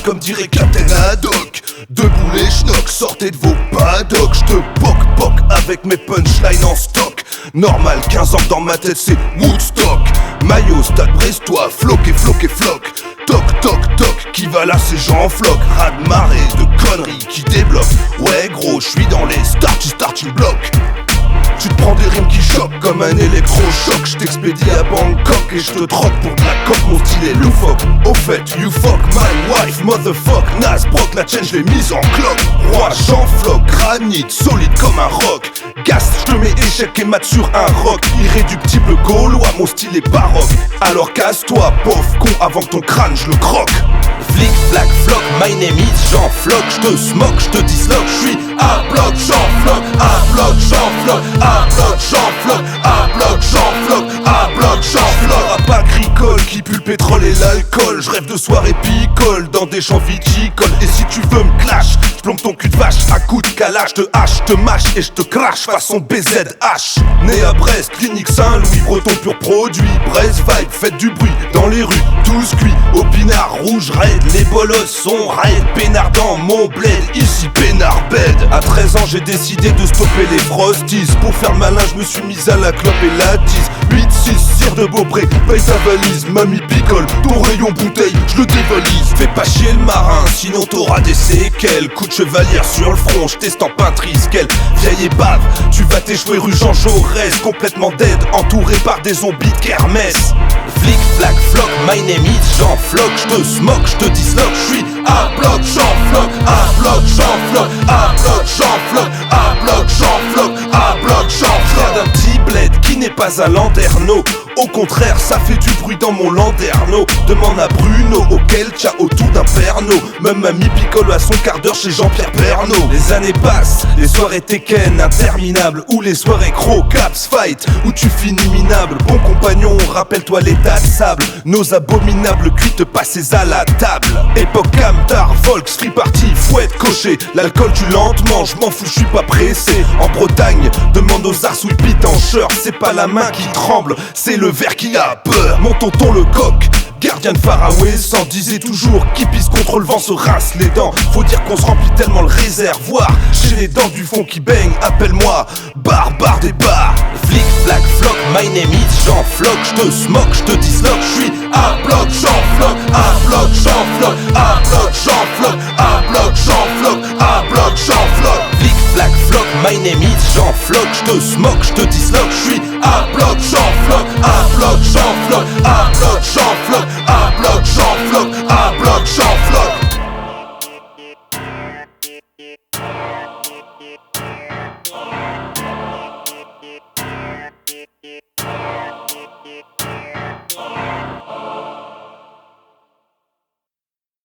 comme dirait Captain Haddock. Debout les schnocks, sortez de vos paddocks. J'te poc avec mes punchlines en stock. Normal, 15 ans dans ma tête c'est Woodstock. Maillot, stade brestois, floc et floc et floc. Toc toc toc, qui va là ces gens en floc. Raz de marée de conneries qui débloquent. Ouais gros, j'suis dans les starting blocks. Tu te prends des rimes qui choquent comme un électrochoc. J't'expédie à Bangkok et j'te troque pour de la coque. Mon style est loufoque. Au fait, you fuck my wife, motherfuck. Nas, broc, la chaîne j'l'ai mise en cloque. Roi, j'enfloque, granit, solide comme un roc. Gas, j'te mets échec et mat sur un roc. Irréductible gaulois, mon style est baroque. Alors casse-toi, pauvre con, avant que ton crâne j'le croque. Flic, flac, floc, my name is Jean Floc. J'te smoke, j'te disloque, j'suis à bloc, Jean Floc, à bloc, Jean Floc, à bloc, Jean Floc, à bloc, Jean Floc, à bloc, Jean Floc. Rap agricole qui pue le pétrole et l'alcool. J'rêve de soirée picole dans des champs viticoles. Et si tu veux me clash, j'plombe ton cul de vache à coups de calage. Te hache, te mâche et j'te crache façon BZH. Né à Brest, clinique Saint-Louis, breton pur produit. Brest vibe, faites du bruit dans les rues, tous cuits. Au pinard rouge raid, les bolosses sont raid. Pénard dans mon bled, ici pénard bed. À 13 ans j'ai décidé de stopper les frosties. Pour faire le malin je me suis mis à la clope et la tise. 8-6, cire de Beaupré, paye ta valise. Mamie picole, ton rayon bouteille, je le dévalise. Fais pas chier le marin, sinon t'auras des séquelles. Coup de chevalière sur le front, j't'estampe un triskel. Vieille épave, tu vas t'échouer rue Jean Jaurès. Complètement dead, entouré par des zombies de kermesse. Flic, flac, floc, my name is Jean Floc. J'te smoke, j'te disloque, j'suis à bloc, Jean Floc, à bloc, Jean Floc, à bloc, Jean Floc, à bloc, Jean Floc, à bloc, Jean Floc. D'un petit bled qui n'est pas à Landerneau. Au contraire, ça fait du bruit dans mon landerneau. Demande à Bruno, auquel tcha autour d'un perno. Même mamie picole à son quart d'heure chez Jean-Pierre Pernaut. Les années passent, les soirées Tekken interminables. Ou les soirées Crow, Caps, Fight, où tu finis minable. Bon compagnon, rappelle-toi l'état de sable. Nos abominables cuites passées à la table. Époque Camtar, Volks, free party, fouette, cocher. L'alcool tu lentement, je m'en fous, je suis pas pressé. En Bretagne, demande aux arsouilles pitancheurs. C'est pas la main qui tremble, c'est le verre qui a peur. Mon tonton le coq, gardien de Faraway, s'en disait toujours qui pisse contre le vent se rince les dents. Faut dire qu'on se remplit tellement le réservoir. J'ai les dents du fond qui baignent, appelle-moi barbare des bars. Flic, flac, floc, my name is Jean Floc. J'te smoke, j'te disloque, j'suis à bloc, Jean Floc, à bloc, Jean Floc, à bloc, Jean Floc, à bloc, Jean Floc, à bloc, Jean Floc. Flic, flac, floc, my name is Jean Floc. J'te smoke, j'te disloque, j'suis à bloc, Jean Floc, à bloc,